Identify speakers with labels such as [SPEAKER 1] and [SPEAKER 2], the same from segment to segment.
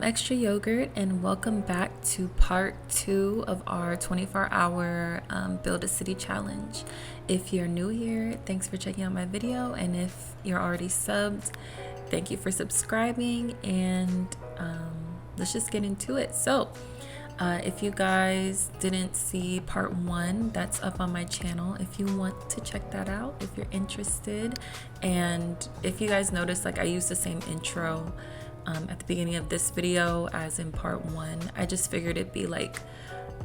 [SPEAKER 1] I'm Extra Yogurt, and welcome back to part 2 of our 24-hour Build a City challenge. If you're new here, thanks for checking out my video, and if you're already subbed, thank you for subscribing, and let's just get into it. So if you guys didn't see part 1, that's up on my channel if you want to check that out if you're interested. And if you guys notice, like, I use the same intro at the beginning of this video as in part 1. I just figured it'd be like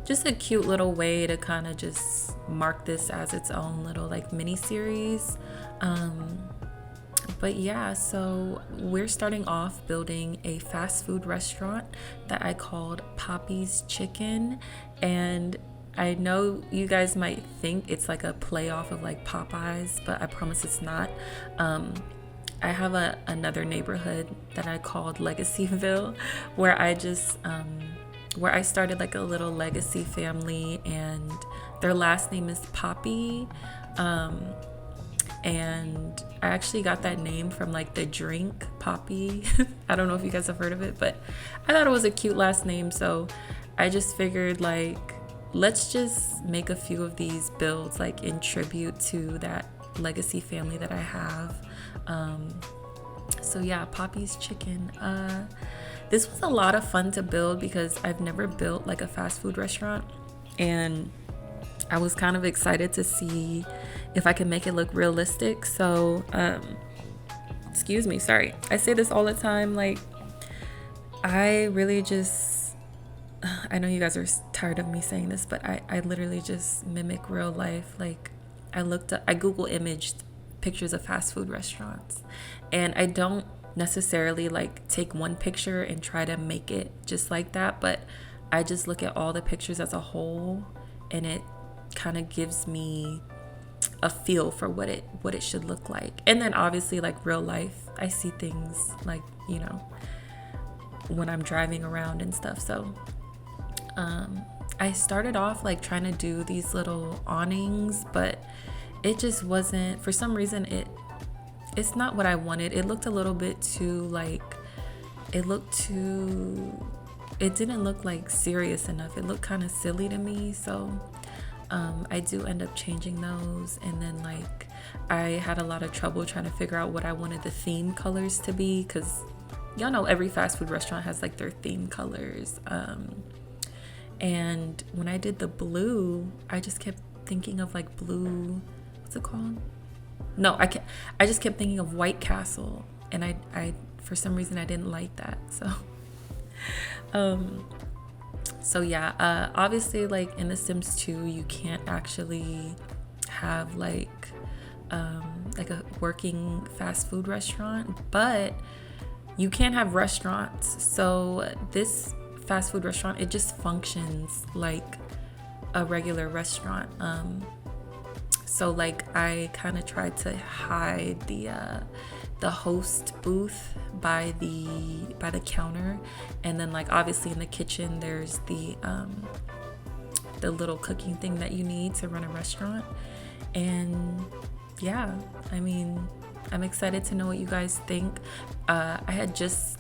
[SPEAKER 1] just a cute little way to kind of just mark this as its own little like mini series. But yeah, so we're starting off building a fast food restaurant that I called Poppy's Chicken, and I know you guys might think it's like a play off of like Popeyes, but I promise it's not. I have another neighborhood that I called Legacyville, where I just where I started like a little legacy family, and their last name is Poppy. And I actually got that name from like the drink Poppy. I don't know if you guys have heard of it, but I thought it was a cute last name, so I just figured like let's just make a few of these builds like in tribute to that legacy family that I have. So yeah, Poppy's Chicken. This was a lot of fun to build because I've never built like a fast food restaurant, and I was kind of excited to see if I could make it look realistic. So excuse me, sorry, I say this all the time, like I really just, I know you guys are tired of me saying this, but I literally just mimic real life. Like I Google imaged pictures of fast food restaurants, and I don't necessarily like take one picture and try to make it just like that, but I just look at all the pictures as a whole, and it kind of gives me a feel for what it should look like. And then obviously like real life, I see things like, you know, when I'm driving around and stuff. So I started off like trying to do these little awnings, but it just wasn't, for some reason it's not what I wanted. It looked a little bit too like, it didn't look like serious enough. It looked kind of silly to me. So I do end up changing those, and then like I had a lot of trouble trying to figure out what I wanted the theme colors to be, because y'all know every fast food restaurant has like their theme colors. And when I did the blue, I just kept thinking of like blue, what's it called? No, I just kept thinking of White Castle, and I for some reason I didn't like that. So yeah, obviously like in The Sims 2 you can't actually have like a working fast food restaurant, but you can have restaurants. So this fast food restaurant, it just functions like a regular restaurant. So like I kind of tried to hide the host booth by the counter, and then like obviously in the kitchen there's the little cooking thing that you need to run a restaurant. And yeah, I mean, I'm excited to know what you guys think. I had just,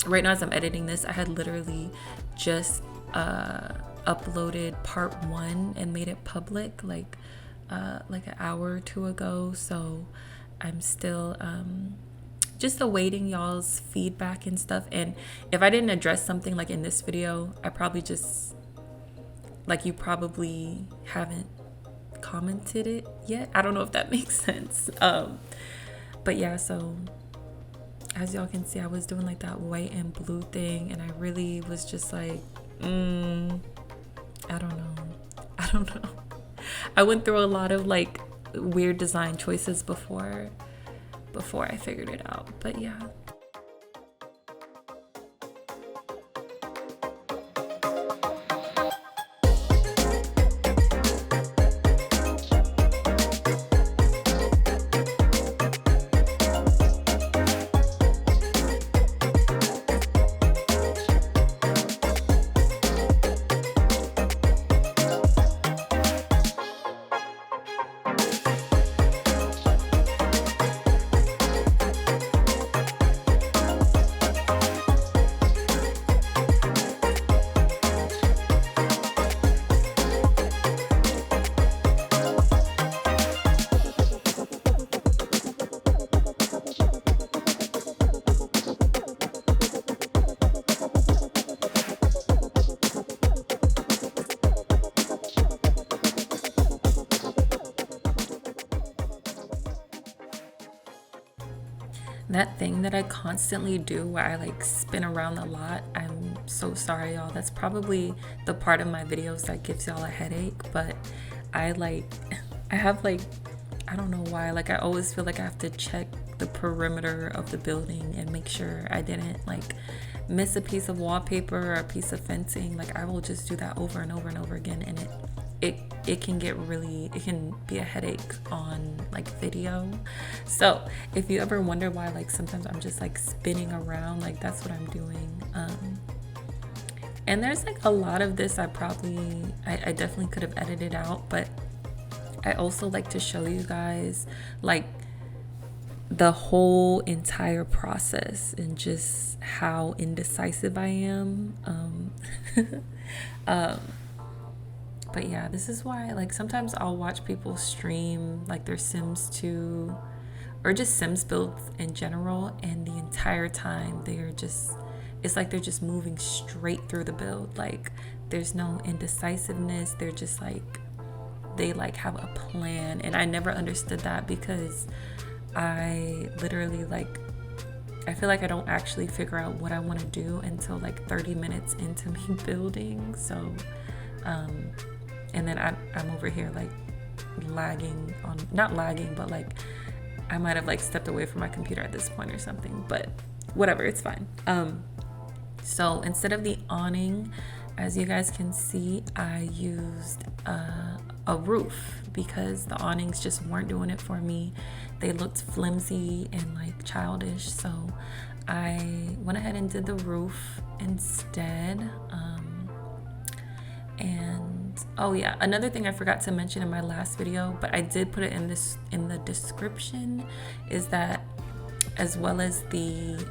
[SPEAKER 1] right now as I'm editing this, I had literally just uploaded part 1 and made it public like an hour or 2 ago. So I'm still just awaiting y'all's feedback and stuff. And if I didn't address something like in this video, I probably just, like, you probably haven't commented it yet. I don't know if that makes sense. But yeah, so as y'all can see, I was doing like that white and blue thing, and I really was just like, I don't know. I went through a lot of like weird design choices before I figured it out, but yeah. That thing that I constantly do where I like spin around a lot, I'm so sorry, y'all. That's probably the part of my videos that gives y'all a headache, but I like, I have like, I don't know why, like I always feel like I have to check the perimeter of the building and make sure I didn't like miss a piece of wallpaper or a piece of fencing. Like I will just do that over and over and over again, and it can get really, it can be a headache on like video. So if you ever wonder why like sometimes I'm just like spinning around, like that's what I'm doing. And there's like a lot of this I definitely could have edited out, but I also like to show you guys like the whole entire process and just how indecisive I am. But yeah, this is why like sometimes I'll watch people stream like their Sims 2 or just Sims builds in general, and the entire time they're just, it's like they're just moving straight through the build. Like there's no indecisiveness. They're just like, they like have a plan, and I never understood that because I literally like, I feel like I don't actually figure out what I want to do until like 30 minutes into me building. So and then I'm over here like lagging on, not lagging, but like I might have like stepped away from my computer at this point or something, but whatever, it's fine. So instead of the awning, as you guys can see, I used a roof because the awnings just weren't doing it for me. They looked flimsy and like childish, so I went ahead and did the roof instead. And oh yeah, another thing I forgot to mention in my last video, but I did put it in the description, is that as well as the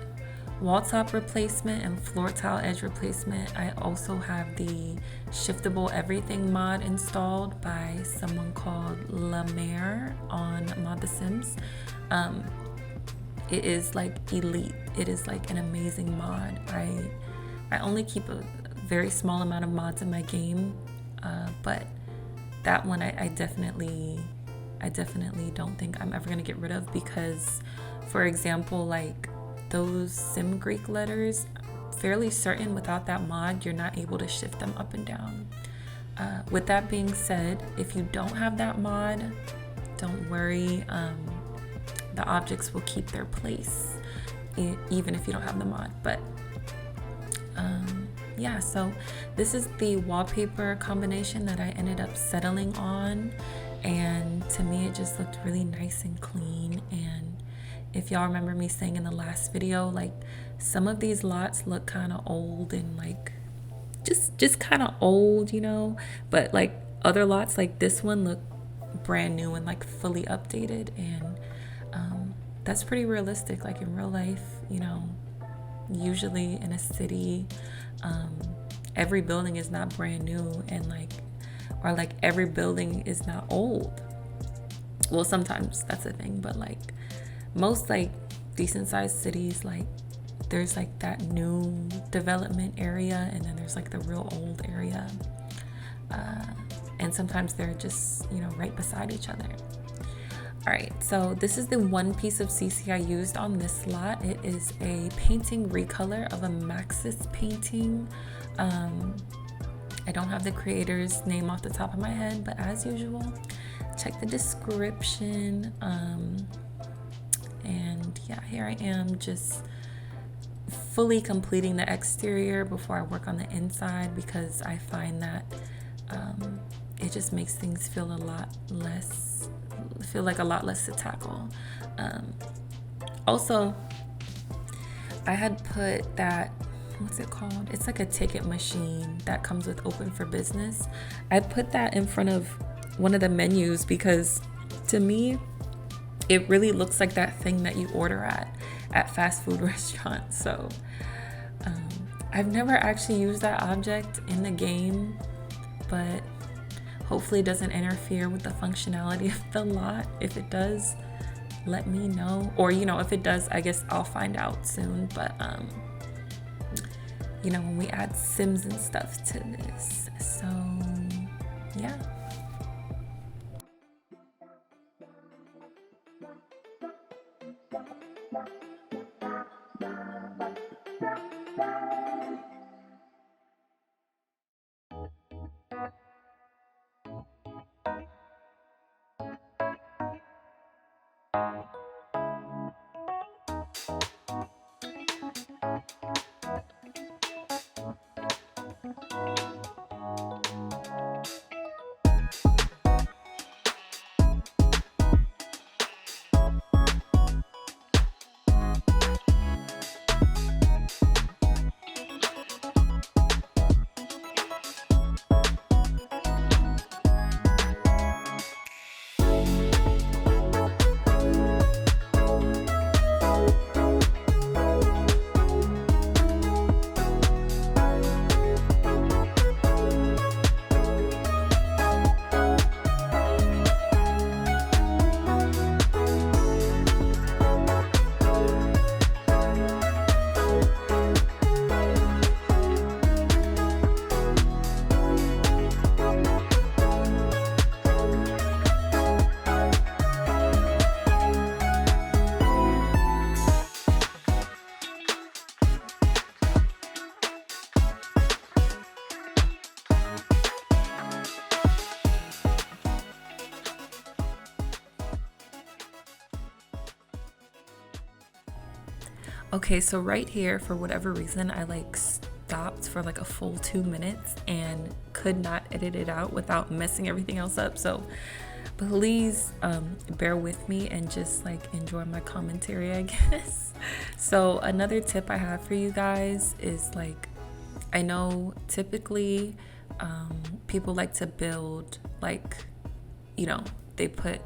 [SPEAKER 1] wall top replacement and floor tile edge replacement, I also have the shiftable everything mod installed by someone called Lamare on Mod The Sims. It is like elite. It is like an amazing mod. I only keep a very small amount of mods in my game, but that one I definitely don't think I'm ever gonna get rid of, because for example, like those Sim Greek letters, fairly certain without that mod you're not able to shift them up and down. With that being said, if you don't have that mod, don't worry, the objects will keep their place even if you don't have the mod. But yeah, so this is the wallpaper combination that I ended up settling on, and to me it just looked really nice and clean. And if y'all remember me saying in the last video, like some of these lots look kind of old and like just kind of old, you know, but like other lots like this one look brand new and like fully updated, and that's pretty realistic. Like in real life, you know, usually in a city, every building is not brand new, and like, or like every building is not old. Well, sometimes that's a thing, but like most like decent sized cities, like there's like that new development area, and then there's like the real old area, and sometimes they're just, you know, right beside each other. All right, so this is the one piece of CC I used on this lot. It is a painting recolor of a Maxis painting. I don't have the creator's name off the top of my head, but as usual, check the description. And yeah, here I am just fully completing the exterior before I work on the inside, because I find that it just makes things feel a lot less to tackle. Also, I had put that, what's it called? It's like a ticket machine that comes with Open for Business. I put that in front of one of the menus because to me, it really looks like that thing that you order at fast food restaurants. So I've never actually used that object in the game, but hopefully it doesn't interfere with the functionality of the lot. If it does, let me know. Or, you know, if it does, I guess I'll find out soon. But, you know, when we add Sims and stuff to this. So, yeah. Okay, so right here, for whatever reason, I like stopped for like a full 2 minutes and could not edit it out without messing everything else up. So please bear with me and just like enjoy my commentary, I guess. So another tip I have for you guys is like, I know typically people like to build like, you know, they put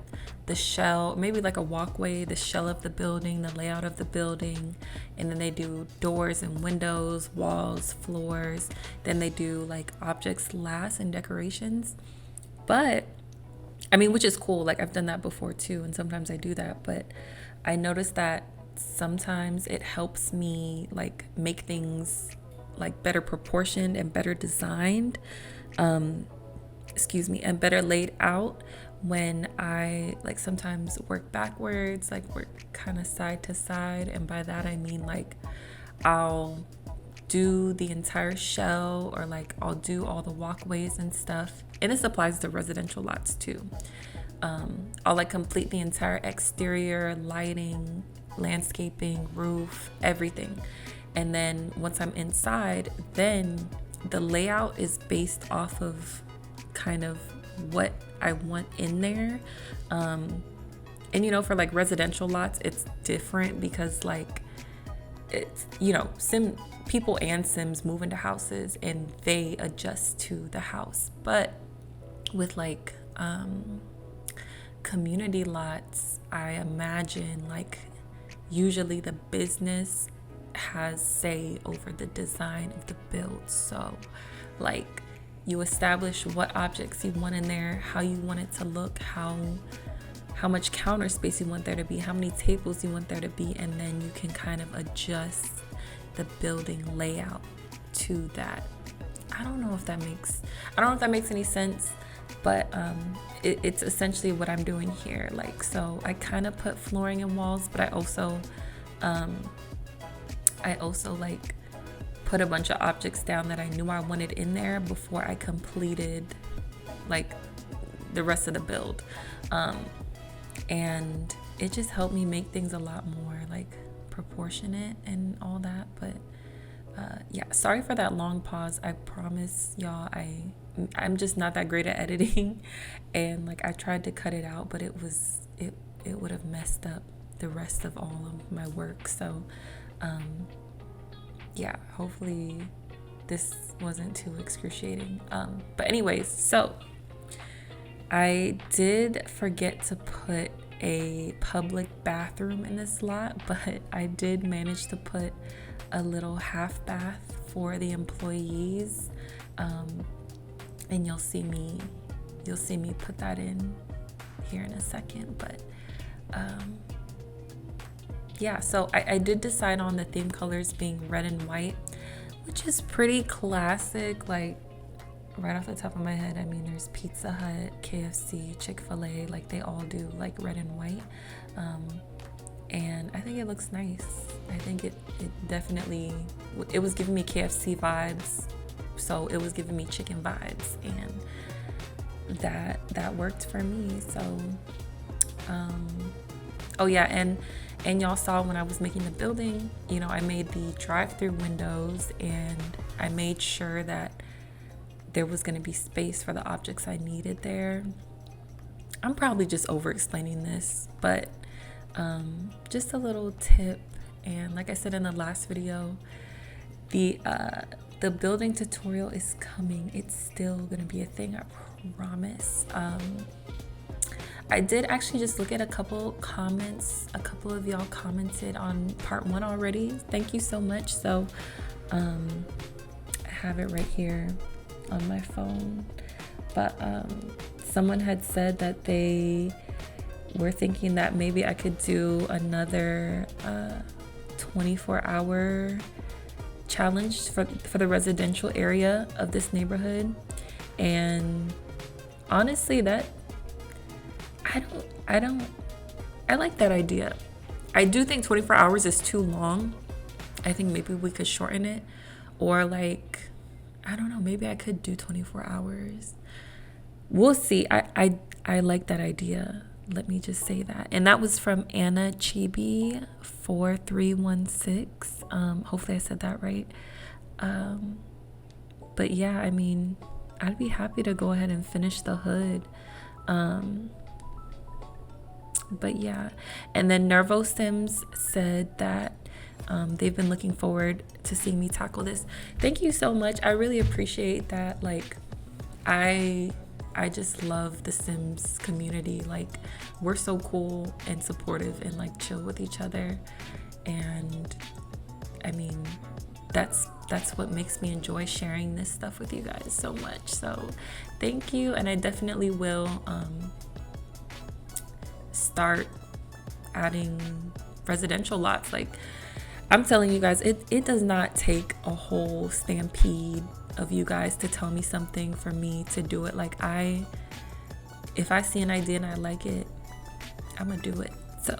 [SPEAKER 1] the shell, maybe like a walkway, the shell of the building, the layout of the building, and then they do doors and windows, walls, floors. Then they do like objects last and decorations. But I mean, which is cool. Like I've done that before too, and sometimes I do that. But I noticed that sometimes it helps me like make things like better proportioned and better designed. And better laid out when I like sometimes work backwards, like work kind of side to side. And by that I mean like I'll do the entire shell, or like I'll do all the walkways and stuff. And this applies to residential lots too. I'll like complete the entire exterior, lighting, landscaping, roof, everything. And then once I'm inside, then the layout is based off of kind of what I want in there. And you know, for like residential lots, it's different because like it's, you know, people and Sims move into houses and they adjust to the house. But with like community lots, I imagine like usually the business has say over the design of the build. So like you establish what objects you want in there, how you want it to look, how much counter space you want there to be, how many tables you want there to be, and then you can kind of adjust the building layout to that. I don't know if that makes any sense, but it's essentially what I'm doing here. Like, so I kind of put flooring and walls, but I also like put a bunch of objects down that I knew I wanted in there before I completed like the rest of the build. And it just helped me make things a lot more like proportionate and all that. But yeah, sorry for that long pause. I promise y'all I'm just not that great at editing, and like I tried to cut it out, but it would have messed up the rest of all of my work. So yeah, hopefully this wasn't too excruciating. But anyways, so I did forget to put a public bathroom in this lot, but I did manage to put a little half bath for the employees. And you'll see me put that in here in a second. But yeah, so I did decide on the theme colors being red and white, which is pretty classic. Like right off the top of my head, I mean, there's Pizza Hut, KFC, Chick-fil-A, like they all do like red and white. And I think it looks nice. I think it definitely, it was giving me KFC vibes, so it was giving me chicken vibes, and that worked for me. So Oh yeah, and y'all saw when I was making the building, you know, I made the drive-through windows and I made sure that there was going to be space for the objects I needed there. I'm probably just over explaining this, but just a little tip. And like I said in the last video, the building tutorial is coming. It's still gonna be a thing, I promise. I did actually just look at a couple comments. A couple of y'all commented on part 1 already. Thank you so much. So I have it right here on my phone. But someone had said that they were thinking that maybe I could do another 24-hour challenge for the residential area of this neighborhood. And honestly, that I like that idea. I do think 24 hours is too long. I think maybe we could shorten it, or like, I don't know, maybe I could do 24 hours. We'll see. I like that idea. Let me just say that. And that was from Anna Chibi 4316. Hopefully I said that right. But yeah, I mean, I'd be happy to go ahead and finish the hood. But yeah. And then Nervo Sims said that they've been looking forward to seeing me tackle this. Thank you so much. I really appreciate that. Like, I just love the Sims community. Like, we're so cool and supportive and like chill with each other. And I mean, that's what makes me enjoy sharing this stuff with you guys so much. So thank you. And I definitely will start adding residential lots. Like, I'm telling you guys, it does not take a whole stampede of you guys to tell me something for me to do it. Like, if I see an idea and I like it, I'm gonna do it. So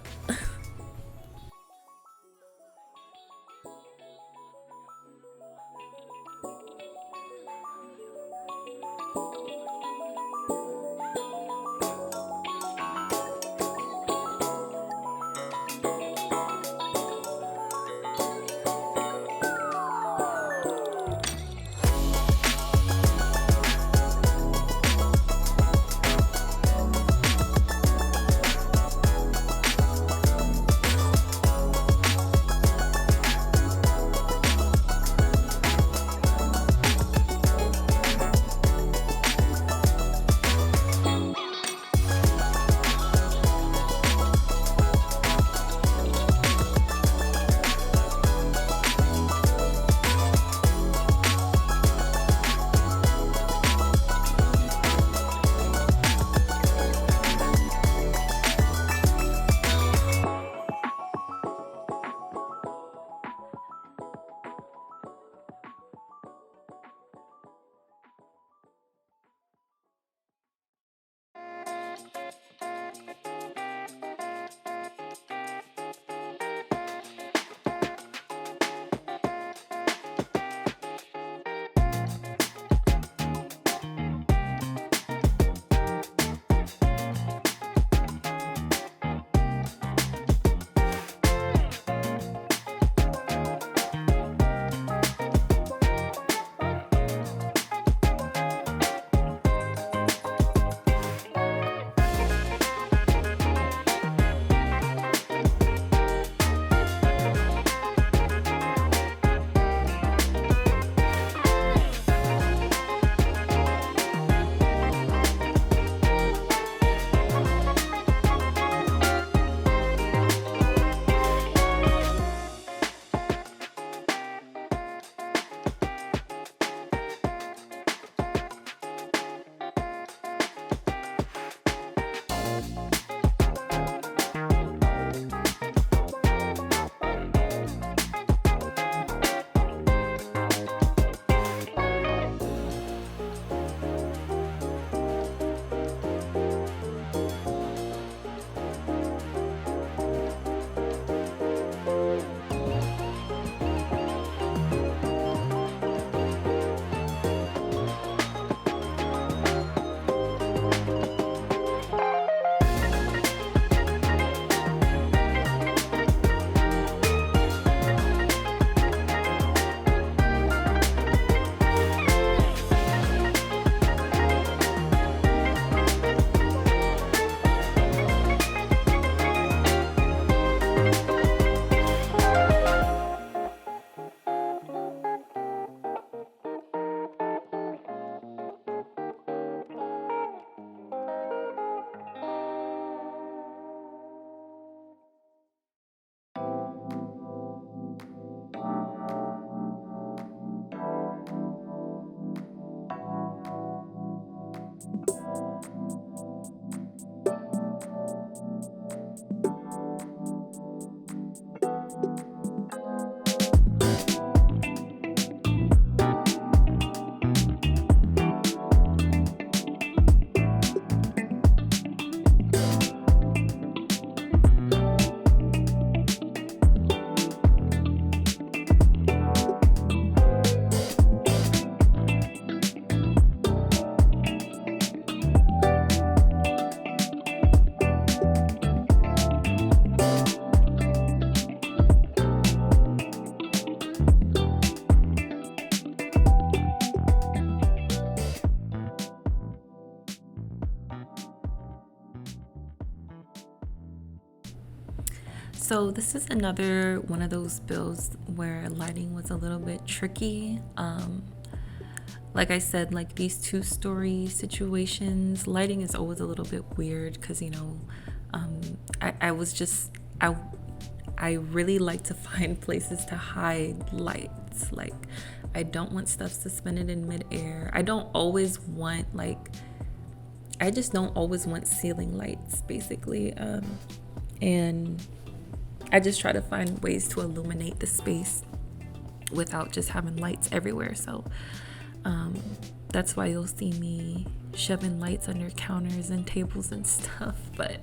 [SPEAKER 1] So this is another one of those builds where lighting was a little bit tricky. Like I said, like these two-story situations, lighting is always a little bit weird because, you know, I was just, I really like to find places to hide lights. Like, I don't want stuff suspended in midair. I don't always want, like, I just don't always want ceiling lights, basically. And I just try to find ways to illuminate the space without just having lights everywhere. So that's why you'll see me shoving lights under counters and tables and stuff. But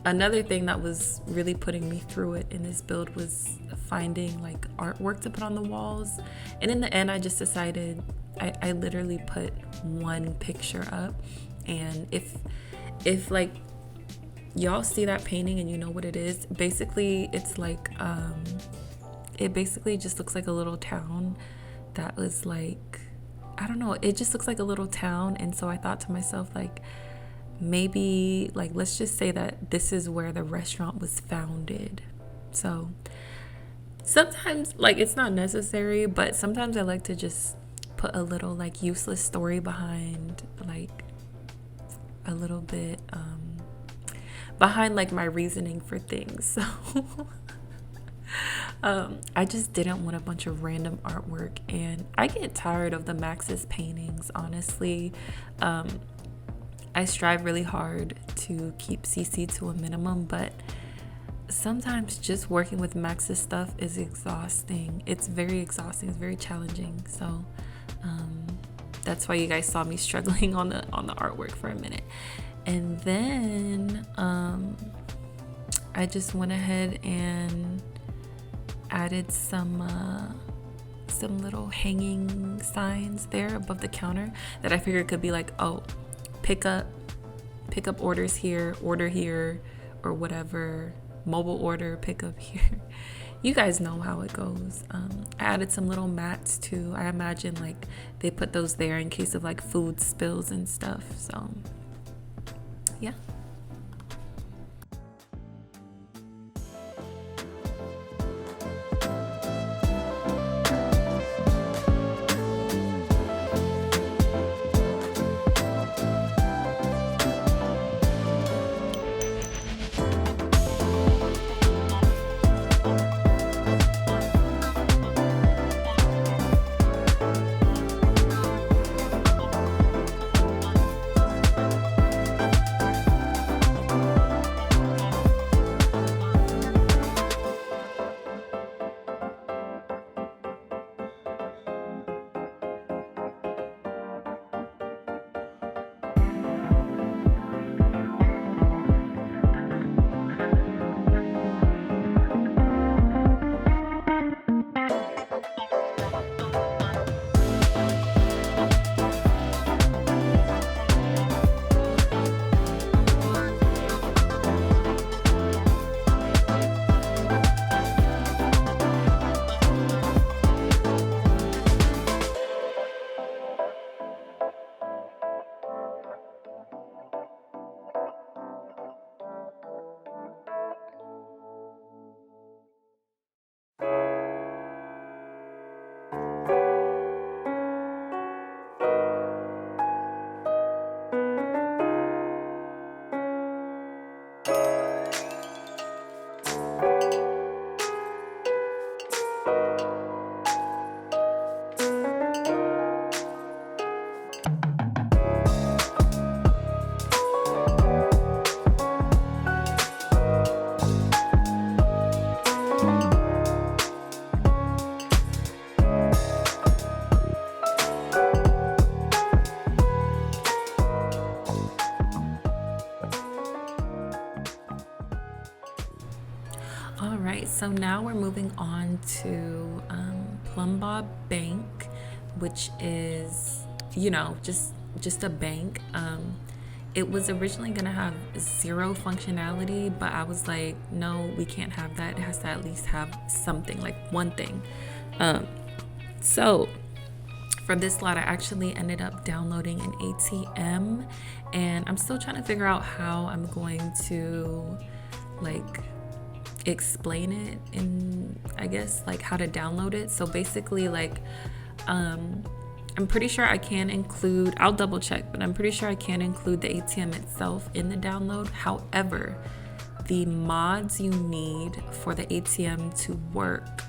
[SPEAKER 1] another thing that was really putting me through it in this build was finding like artwork to put on the walls. And in the end, I just decided I literally put one picture up. And if like y'all see that painting and you know what it is, basically it's like it basically just looks like a little town that was like, I don't know, it just looks like a little town. And so I thought to myself, like, maybe, like, let's just say that this is where the restaurant was founded. So sometimes, like, it's not necessary, but sometimes I like to just put a little like useless story behind, like a little bit behind like my reasoning for things. So I just didn't want a bunch of random artwork, and I get tired of the Maxis paintings, honestly. I strive really hard to keep CC to a minimum, but sometimes just working with Maxis stuff is exhausting. It's very exhausting. It's very challenging. So that's why you guys saw me struggling on the artwork for a minute. And then I just went ahead and added some little hanging signs there above the counter that I figured could be like, oh, pick up orders here, order here, or whatever, mobile order, pick up here. You guys know how it goes. I added some little mats too. I imagine like they put those there in case of like food spills and stuff. So yeah. All right, so now we're moving on to Plumbob Bank, which is, you know, just a bank. It was originally gonna have 0 functionality, but I was like, no, we can't have that. It has to at least have something, like one thing. So for this lot, I actually ended up downloading an ATM, and I'm still trying to figure out how I'm going to like explain it in, I guess, like how to download it. So basically, like, I'm pretty sure I can include, I'll double check, but I'm pretty sure I can include the ATM itself in the download. However, the mods you need for the ATM to work,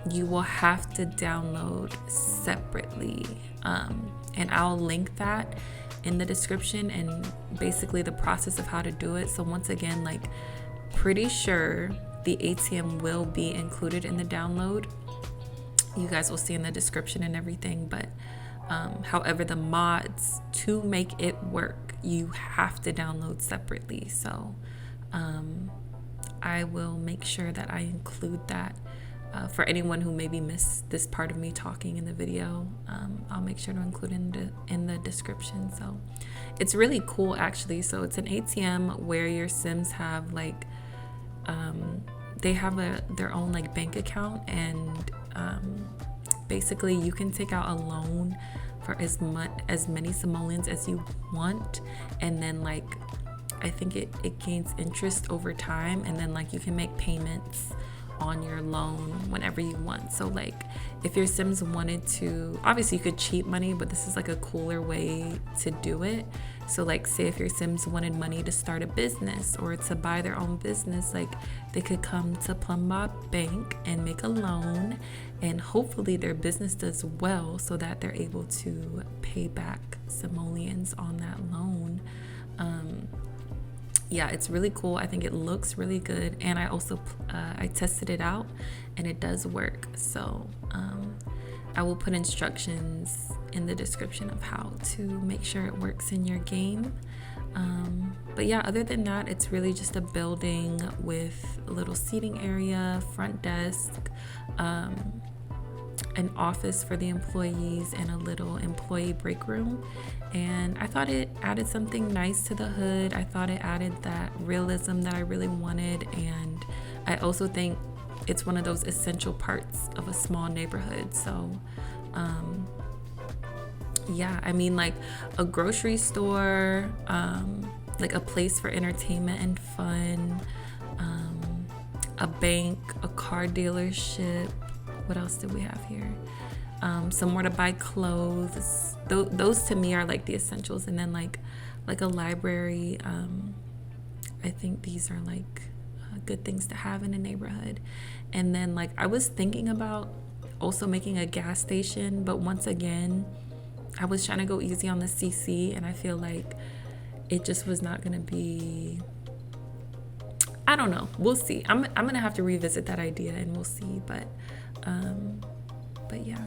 [SPEAKER 1] you will have to download separately. And I'll link that in the description and basically the process of how to do it. So once again, like, pretty sure the ATM will be included in the download. You guys will see in the description and everything, but however, the mods to make it work, you have to download separately. So I will make sure that I include that for anyone who maybe missed this part of me talking in the video. I'll make sure to include in the description. So it's really cool, actually. So it's an ATM where your Sims have like they have their own like bank account, and basically you can take out a loan for as many simoleons as you want, and then like I think it gains interest over time, and then like you can make payments on your loan whenever you want. So like if your Sims wanted to, obviously you could cheat money, but this is like a cooler way to do it. So like say if your Sims wanted money to start a business or to buy their own business, like they could come to Plumbob Bank and make a loan, and hopefully their business does well so that they're able to pay back simoleons on that loan. Yeah, it's really cool. I think it looks really good, and I also I tested it out and it does work. So I will put instructions in the description of how to make sure it works in your game. But yeah, other than that, it's really just a building with a little seating area, front desk, an office for the employees, and a little employee break room. And I thought it added something nice to the hood. I thought it added that realism that I really wanted, and I also think it's one of those essential parts of a small neighborhood. So yeah, I mean, like a grocery store, like a place for entertainment and fun, a bank, a car dealership. What else do we have here? Somewhere to buy clothes. Those to me are like the essentials. And then like a library. I think these are like good things to have in a neighborhood. And then like I was thinking about also making a gas station, but once again, I was trying to go easy on the CC, and I feel like it just was not gonna be, I don't know, we'll see. I'm gonna have to revisit that idea and we'll see, but yeah.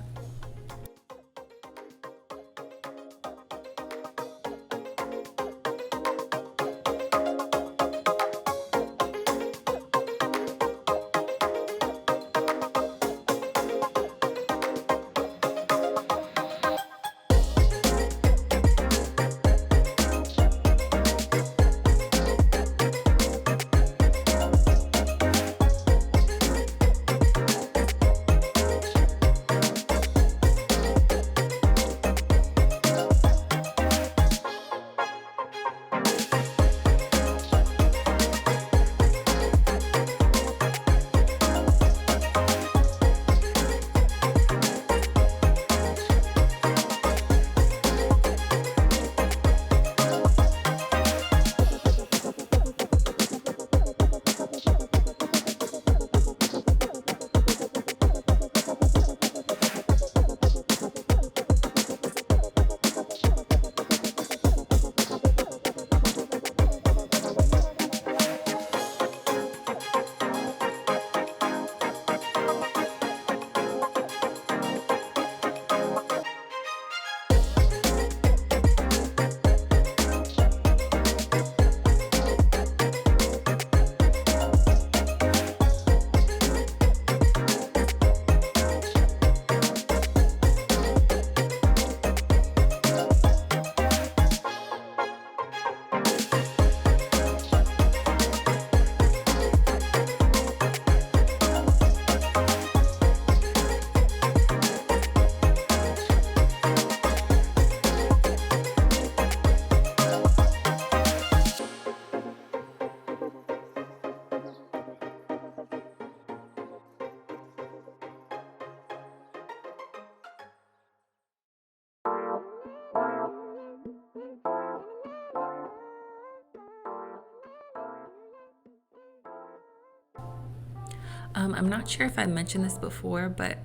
[SPEAKER 1] I'm not sure if I mentioned this before, but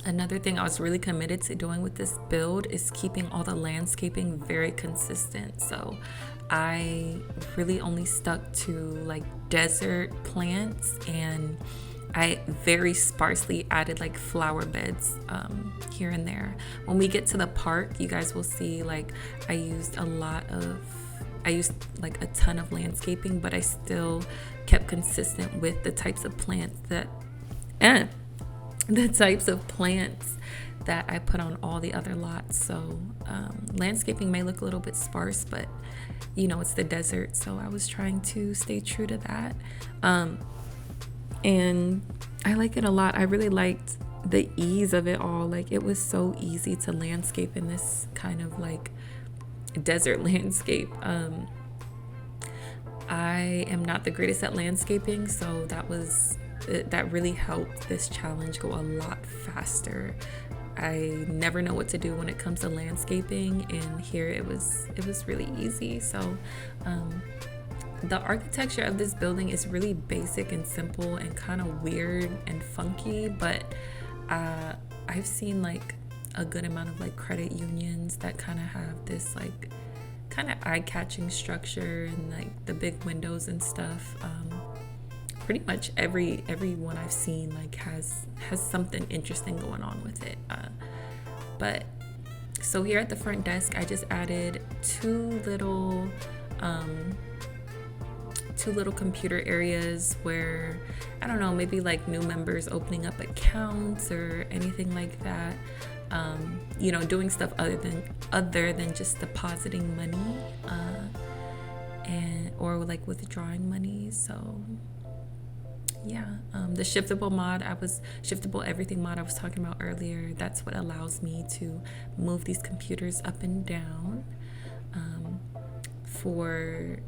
[SPEAKER 1] another thing I was really committed to doing with this build is keeping all the landscaping very consistent. So I really only stuck to like desert plants, and I very sparsely added like flower beds here and there. When we get to the park, you guys will see like I used like a ton of landscaping, but I still kept consistent with the types of plants that I put on all the other lots. So landscaping may look a little bit sparse, but it's the desert, so I was trying to stay true to that. And I like it a lot. I really liked the ease of it all. Like, it was so easy to landscape in this kind of like desert landscape. I am not the greatest at landscaping, so that really helped this challenge go a lot faster. I never know what to do when it comes to landscaping, and here it was really easy. So the architecture of this building is really basic and simple and kind of weird and funky, but I've seen like a good amount of like credit unions that kind of have this like kind of eye-catching structure and like the big windows and stuff. Pretty much every one I've seen like has something interesting going on with it. But so here at the front desk, I just added two little computer areas where, I don't know, maybe like new members opening up accounts or anything like that. Doing stuff other than just depositing money or like withdrawing money. So yeah, the shiftable everything mod I was talking about earlier, that's what allows me to move these computers up and down. For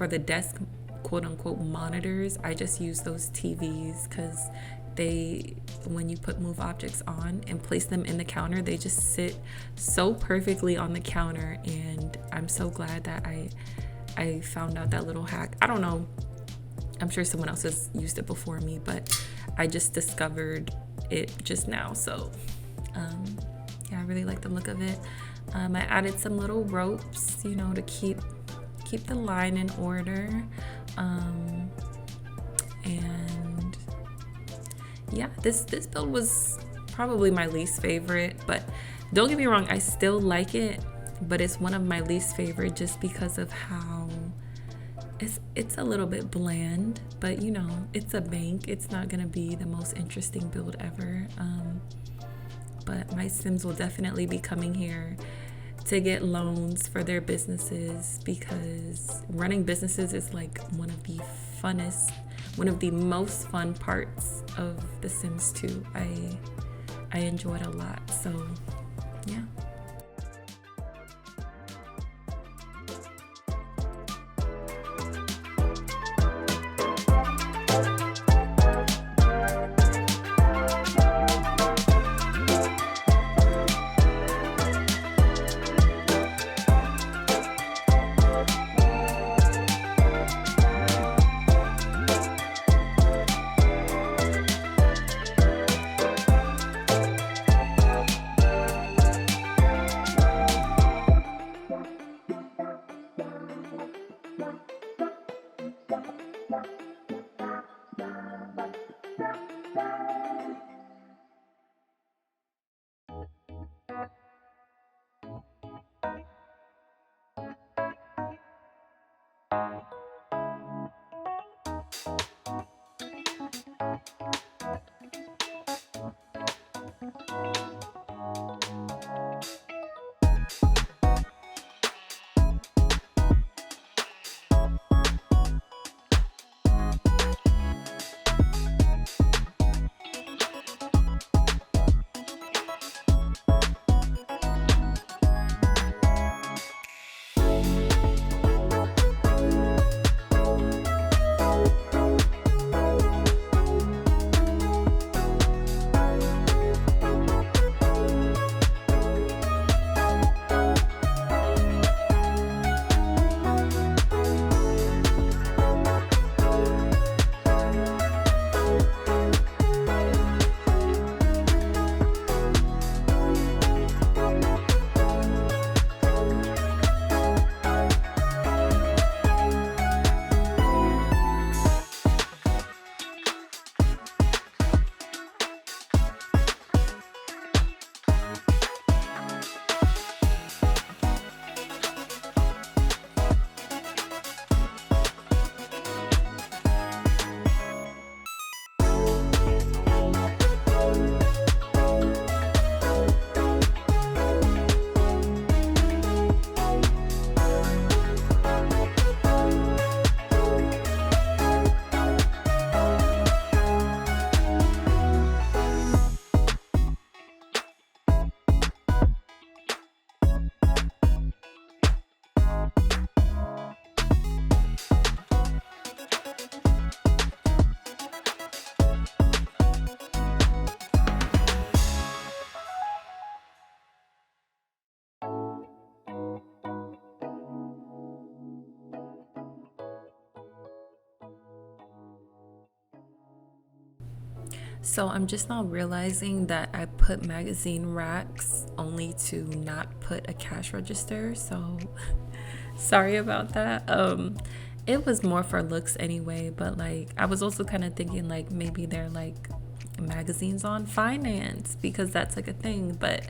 [SPEAKER 1] the desk quote unquote monitors, I just use those TVs because when you put move objects on and place them in the counter, they just sit so perfectly on the counter, and I'm so glad that I found out that little hack. I don't know, I'm sure someone else has used it before me, but I just discovered it just now. So yeah, I really like the look of it. I added some little ropes, to keep the line in order. And yeah, this build was probably my least favorite, but don't get me wrong, I still like it, but it's one of my least favorite just because of how it's a little bit bland. But it's a bank, it's not gonna be the most interesting build ever. But my Sims will definitely be coming here to get loans for their businesses, because running businesses is like one of the most fun parts of The Sims 2. I enjoy it a lot. So yeah. So I'm just now realizing that I put magazine racks only to not put a cash register. So sorry about that. It was more for looks anyway, but like I was also kind of thinking like maybe they're like magazines on finance because that's like a thing. But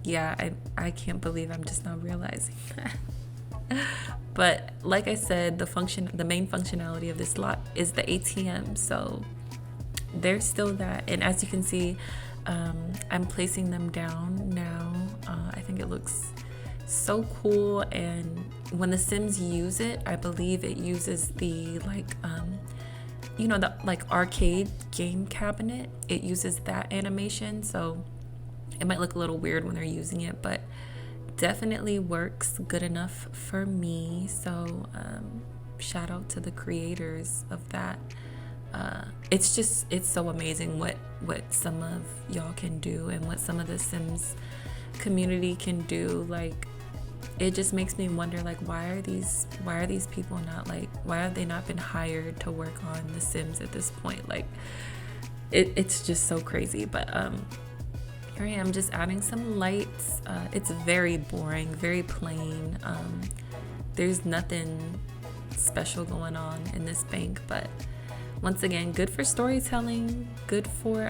[SPEAKER 1] yeah, I can't believe I'm just now realizing that. But like I said, the main functionality of this lot is the ATM. So there's still that, and as you can see, I'm placing them down now. I think it looks so cool, and when the Sims use it, I believe it uses the like the like arcade game cabinet. It uses that animation, so it might look a little weird when they're using it, but definitely works good enough for me. So shout out to the creators of that. It's so amazing what some of y'all can do and what some of the Sims community can do. Like, it just makes me wonder, like, why are these people not, like, why have they not been hired to work on the Sims at this point? Like, it's just so crazy. But here I am just adding some lights. It's very boring, very plain. There's nothing special going on in this bank, but once again, good for storytelling, good for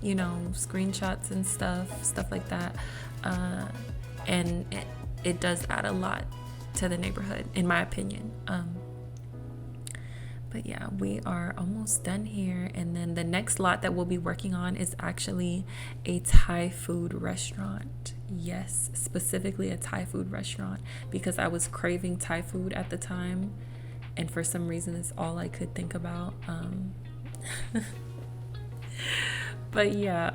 [SPEAKER 1] screenshots and stuff like that. And it does add a lot to the neighborhood, in my opinion. But yeah, we are almost done here. And then the next lot that we'll be working on is actually a Thai food restaurant. Yes, specifically a Thai food restaurant, because I was craving Thai food at the time. And for some reason, it's all I could think about. But yeah,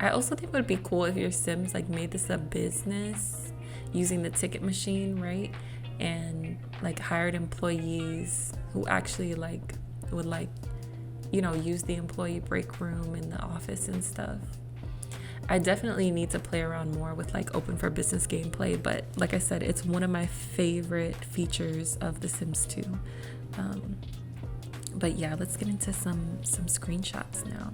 [SPEAKER 1] I also think it would be cool if your Sims like made this a business using the ticket machine, right? And like hired employees who actually like would like, use the employee break room in the office and stuff. I definitely need to play around more with like open for business gameplay, but like I said, it's one of my favorite features of The Sims 2. But yeah, let's get into some screenshots now.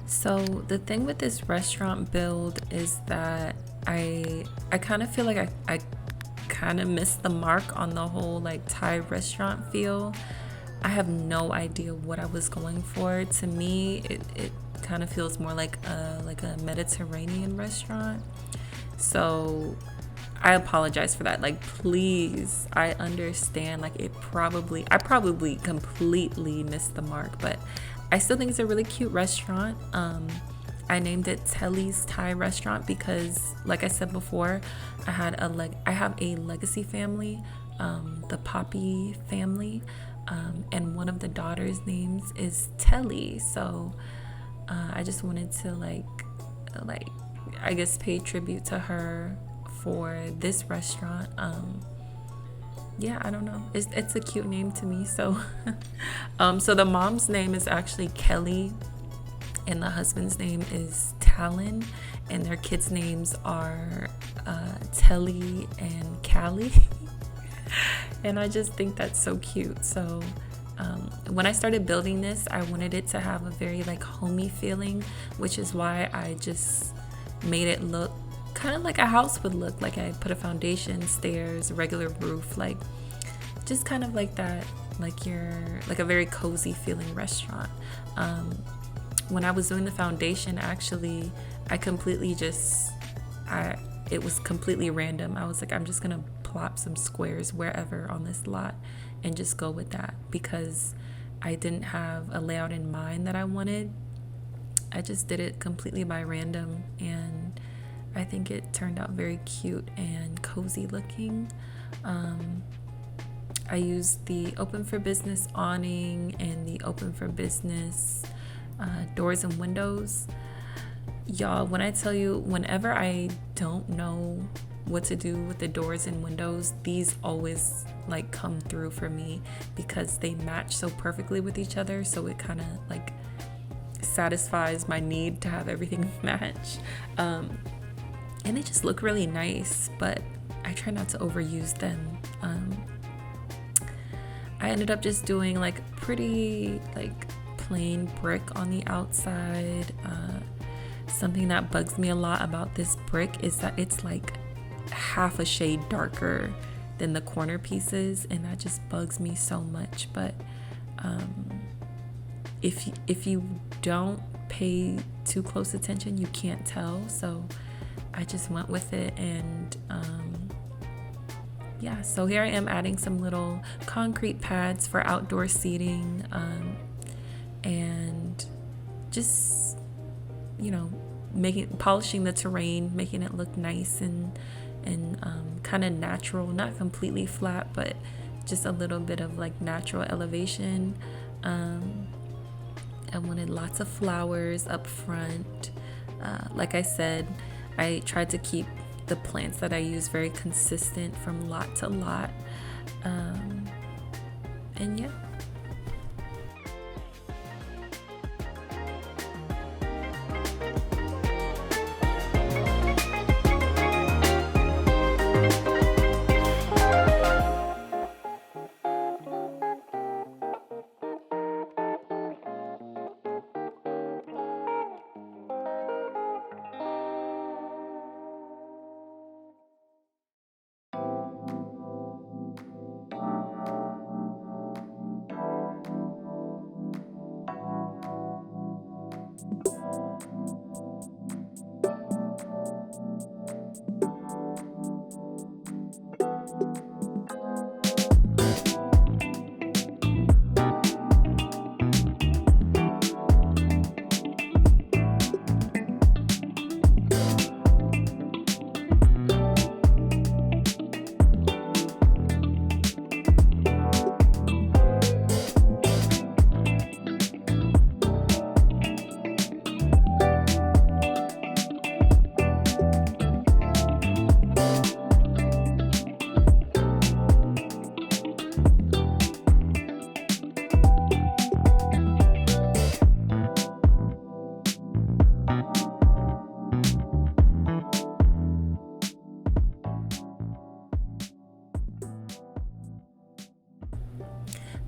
[SPEAKER 1] So the thing with this restaurant build is that I kind of feel like I kind of missed the mark on the whole like Thai restaurant feel. I have no idea what I was going for. To me, it kind of feels more like a Mediterranean restaurant. So I apologize for that. Like, please, I understand. Like, I probably completely missed the mark, but I still think it's a really cute restaurant. I named it Telly's Thai Restaurant because, like I said before, I have a legacy family, the Poppy family, and one of the daughters' names is Telly. So I just wanted to like I guess pay tribute to her for this restaurant. Yeah, I don't know. It's a cute name to me. So, so the mom's name is actually Kelly, and the husband's name is Talon, and their kids' names are Telly and Callie. And I just think that's so cute. So when I started building this, I wanted it to have a very like homey feeling, which is why I just made it look kind of like a house would look. Like I put a foundation, stairs, regular roof, like just kind of like that, like a very cozy feeling restaurant. When I was doing the foundation, actually, it was completely random. I was like, I'm just gonna plop some squares wherever on this lot and just go with that, because I didn't have a layout in mind that I wanted. I just did it completely by random, and I think it turned out very cute and cozy looking. I used the Open for Business awning and the Open for Business doors and windows. Y'all, when I tell you, whenever I don't know what to do with the doors and windows, these always like come through for me because they match so perfectly with each other. So it kind of like satisfies my need to have everything match. And they just look really nice, but I try not to overuse them. I ended up just doing like pretty like plain brick on the outside. Something that bugs me a lot about this brick is that it's like half a shade darker than the corner pieces, and that just bugs me so much. But if you don't pay too close attention, you can't tell. So I just went with it, and yeah, so here I am adding some little concrete pads for outdoor seating, and just, you know, polishing the terrain, making it look nice and kind of natural, not completely flat, but just a little bit of like natural elevation. I wanted lots of flowers up front. Like I said, I tried to keep the plants that I use very consistent from lot to lot. And yeah.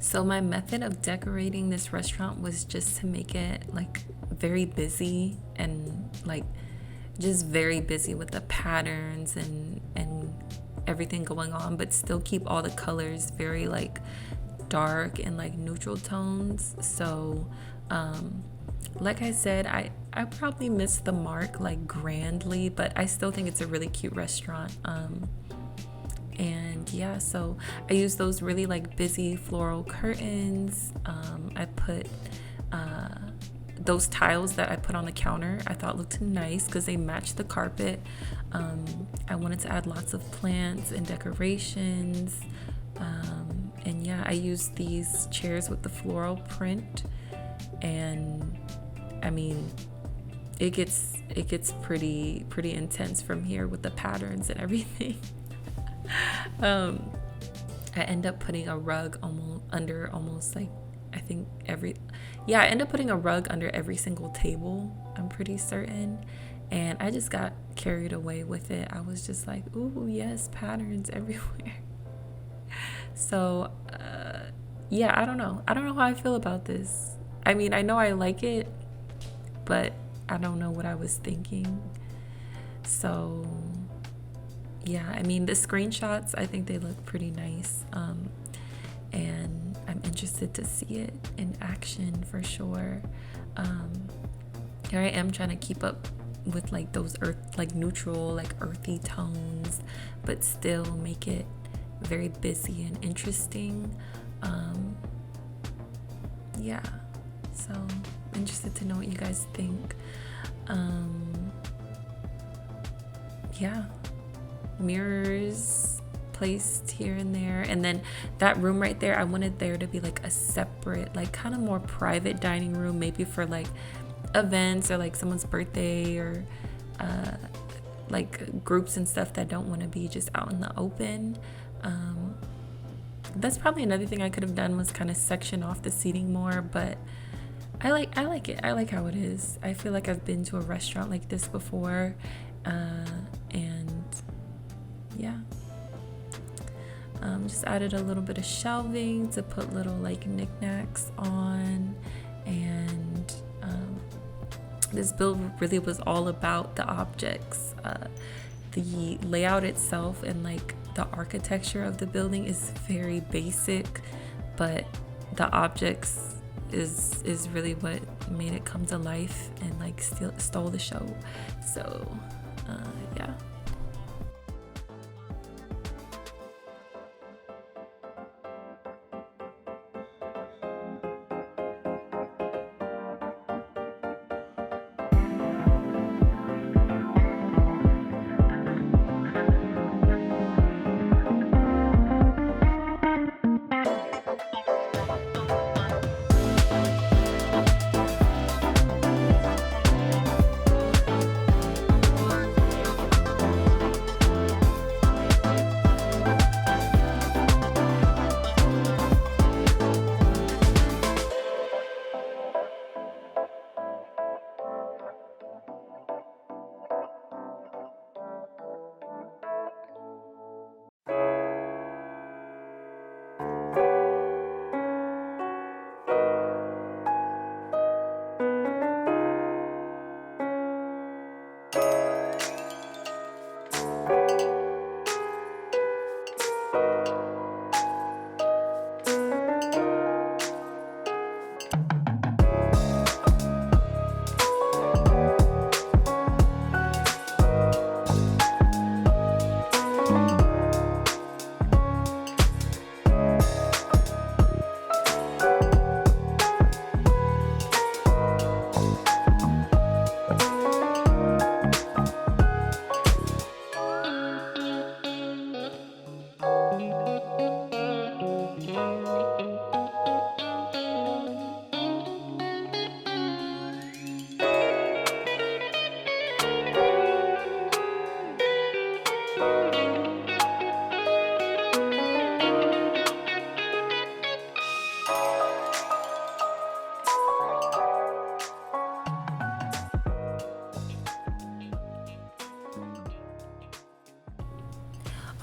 [SPEAKER 1] So my method of decorating this restaurant was just to make it like very busy and like just very busy with the patterns and everything going on, but still keep all the colors very like dark and like neutral tones. So like I said, I I probably missed the mark like grandly, but I still think it's a really cute restaurant. And yeah, so I use those really like busy floral curtains. I put those tiles that I put on the counter, I thought looked nice because they matched the carpet. I wanted to add lots of plants and decorations. And yeah, I used these chairs with the floral print, and I mean, it gets pretty intense from here with the patterns and everything. I end up putting a rug almost like, I think I end up putting a rug under every single table, I'm pretty certain. And I just got carried away with it. I was just like, ooh, yes, patterns everywhere. So, yeah, I don't know how I feel about this. I mean, I know I like it, but I don't know what I was thinking. So, yeah, I mean, the screenshots, I think they look pretty nice. And I'm interested to see it in action for sure. Here I am trying to keep up with like those neutral, like earthy tones, but still make it very busy and interesting. Yeah, so interested to know what you guys think. Yeah, mirrors placed here and there, and then that room right there, I wanted there to be like a separate, like kind of more private dining room, maybe for like events or like someone's birthday, or like groups and stuff that don't want to be just out in the open. That's probably another thing I could have done, was kind of section off the seating more, but I like it. I like how it is. I feel like I've been to a restaurant like this before, and yeah. Just added a little bit of shelving to put little like knickknacks on, and this build really was all about the objects. The layout itself and like the architecture of the building is very basic, but the objects is really what made it come to life and like stole the show. So yeah.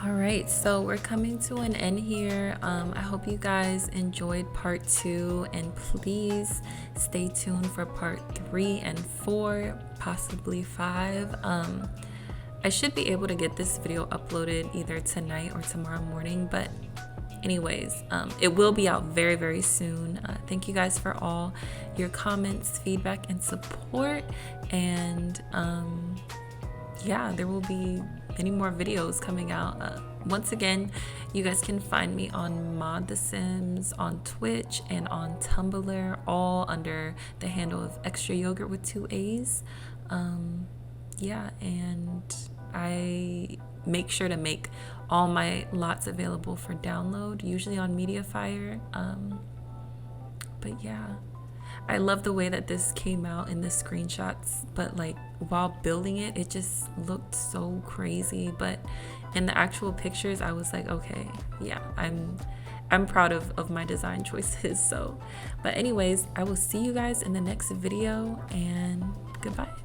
[SPEAKER 1] All right, so we're coming to an end here. I hope you guys enjoyed part 2, and please stay tuned for part 3 and 4, possibly 5. I should be able to get this video uploaded either tonight or tomorrow morning, but anyways, it will be out very, very soon. Thank you guys for all your comments, feedback, and support. And yeah, there will be many more videos coming out. Once again, you guys can find me on Mod The Sims, on Twitch, and on Tumblr, all under the handle of Extraayogurt with 2 A's. Yeah, and I make sure to make all my lots available for download, usually on Mediafire. But yeah, I love the way that this came out in the screenshots, but like while building it, it just looked so crazy. But in the actual pictures, I was like, okay, yeah, I'm proud of my design choices. So, but anyways, I will see you guys in the next video, and goodbye.